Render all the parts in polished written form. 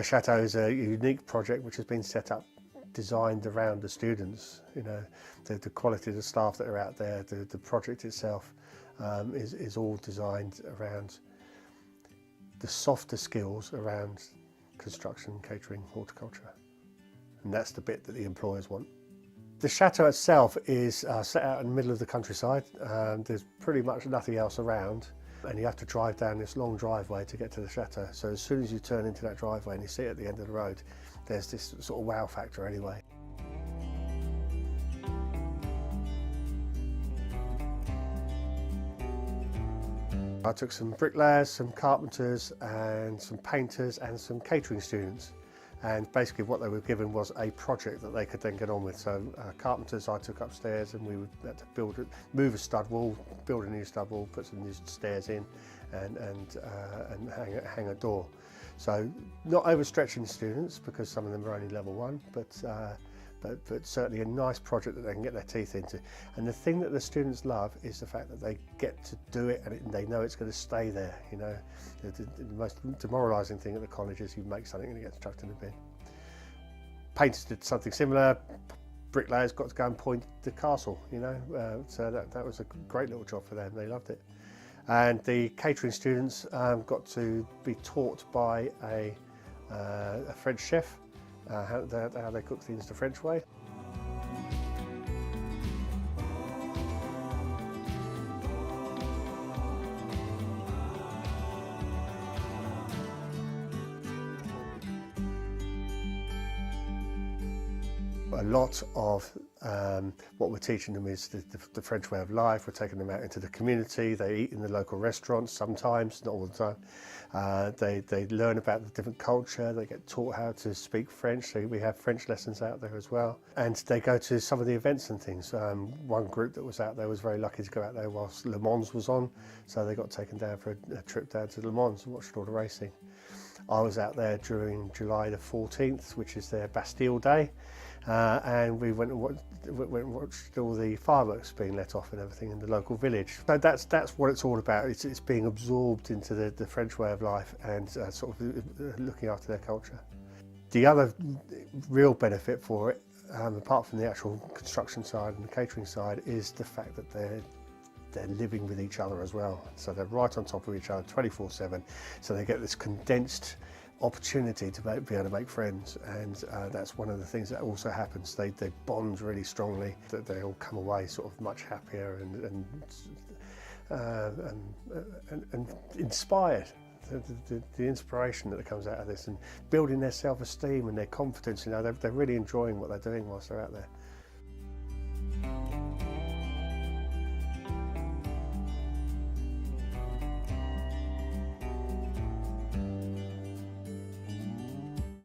Chateau is a unique project which has been set up, designed around the students. You know, the quality of the staff that are out there, the project itself is all designed around the softer skills around construction, catering, horticulture. And that's the bit that the employers want. The chateau itself is set out in the middle of the countryside. There's pretty much nothing else around, and you have to drive down this long driveway to get to the chateau. So as soon as you turn into that driveway and you see it at the end of the road, there's this sort of wow factor anyway. I took some bricklayers, some carpenters and some painters and some catering students. And basically what they were given was a project that they could then get on with. So carpenters I took upstairs, and we had to move a stud wall, build a new stud wall, put some new stairs in and hang a door. So not overstretching students, because some of them are only level 1, but certainly a nice project that they can get their teeth into. And the thing that the students love is the fact that they get to do it and they know it's going to stay there. You know, the most demoralising thing at the college is you make something and it gets chucked in the bin. Painters did something similar. Bricklayers got to go and point the castle, you know, so that was a great little job for them. They loved it. And the catering students got to be taught by a French chef how they cook things the French way. A lot of what we're teaching them is the French way of life. We're taking them out into the community. They eat in the local restaurants sometimes, not all the time. They learn about the different culture. They get taught how to speak French. So we have French lessons out there as well. And they go to some of the events and things. One group that was out there was very lucky to go out there whilst Le Mans was on. So they got taken down for a trip down to Le Mans and watched all the racing. I was out there during July the 14th, which is their Bastille Day. And we went and watched all the fireworks being let off and everything in the local village. So that's what it's all about. It's being absorbed into the French way of life and sort of looking after their culture. The other real benefit for it, apart from the actual construction side and the catering side, is the fact that they're living with each other as well. So they're right on top of each other 24/7. So they get this condensed opportunity to be able to make friends, and that's one of the things that also happens. They bond really strongly, that they all come away sort of much happier and inspired. The inspiration that comes out of this, and building their self-esteem and their confidence, you know, they're really enjoying what they're doing whilst they're out there.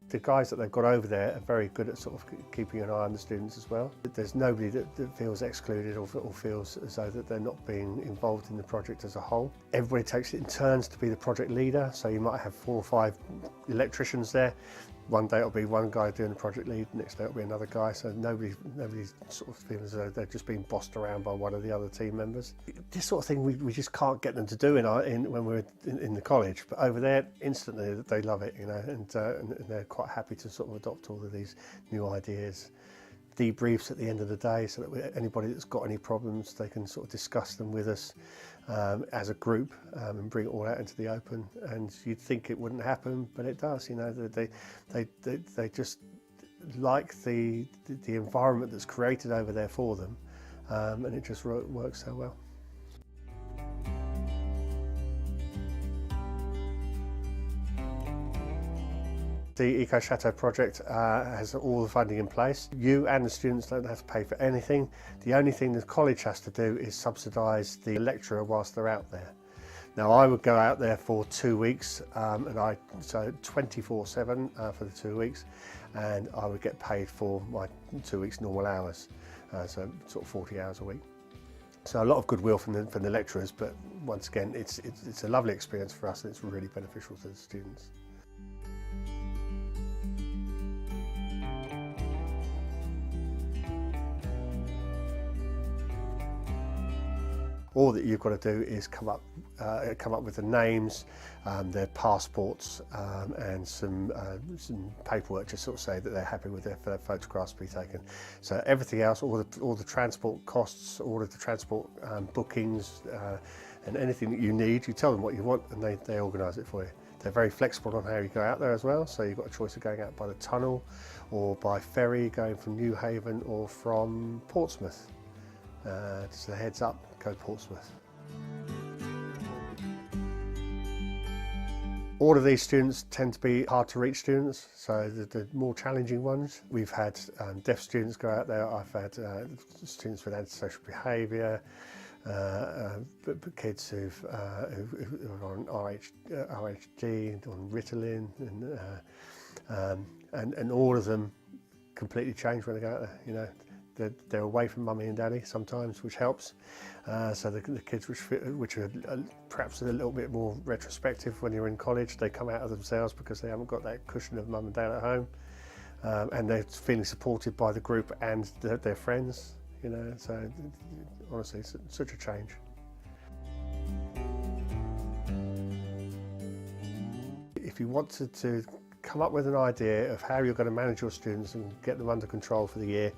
The guys that they've got over there are very good at sort of keeping an eye on the students as well. There's nobody that feels excluded or feels as though that they're not being involved in the project as a whole. Everybody takes it in turns to be the project leader, so you might have 4 or 5 electricians there. One day it'll be one guy doing the project lead, next day it'll be another guy, so nobody sort of feels as though they're just being bossed around by one of the other team members. This sort of thing we just can't get them to do when we're in the college, but over there instantly they love it, you know, and they're quite happy to sort of adopt all of these new ideas. Debriefs at the end of the day, so that anybody that's got any problems, they can sort of discuss them with us as a group and bring it all out into the open. And you'd think it wouldn't happen, but it does. You know, they just like the environment that's created over there for them, and it just works so well. The Chateau project has all the funding in place. You and the students don't have to pay for anything. The only thing the college has to do is subsidise the lecturer whilst they're out there. Now I would go out there for 2 weeks, so 24/7 for the 2 weeks, and I would get paid for my 2 weeks normal hours, so sort of 40 hours a week. So a lot of goodwill from the lecturers, but once again, it's a lovely experience for us, and it's really beneficial to the students. All that you've got to do is come up with the names, their passports, and some paperwork to sort of say that they're happy with their photographs to be taken. So everything else, all the transport costs, all of the transport bookings, and anything that you need, you tell them what you want, and they organise it for you. They're very flexible on how you go out there as well, so you've got a choice of going out by the tunnel or by ferry going from Newhaven or from Portsmouth. Just a heads up, go Portsmouth. All of these students tend to be hard to reach students, so the more challenging ones. We've had deaf students go out there, I've had students with antisocial behaviour, kids who are on RHD, on Ritalin, and all of them completely change when they go out there. You know, they're away from mummy and daddy sometimes, which helps. So the kids which are perhaps a little bit more retrospective when you're in college, they come out of themselves because they haven't got that cushion of mum and dad at home, and they're feeling supported by the group and their friends. You know, so honestly, it's such a change. If you wanted to come up with an idea of how you're going to manage your students and get them under control for the year,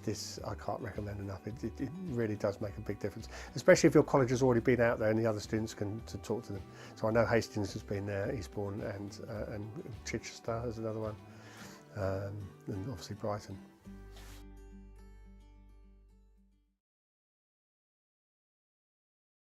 this I can't recommend enough. It really does make a big difference, especially if your college has already been out there and the other students can talk to them. So I know Hastings has been there, Eastbourne, and Chichester is another one, and obviously Brighton.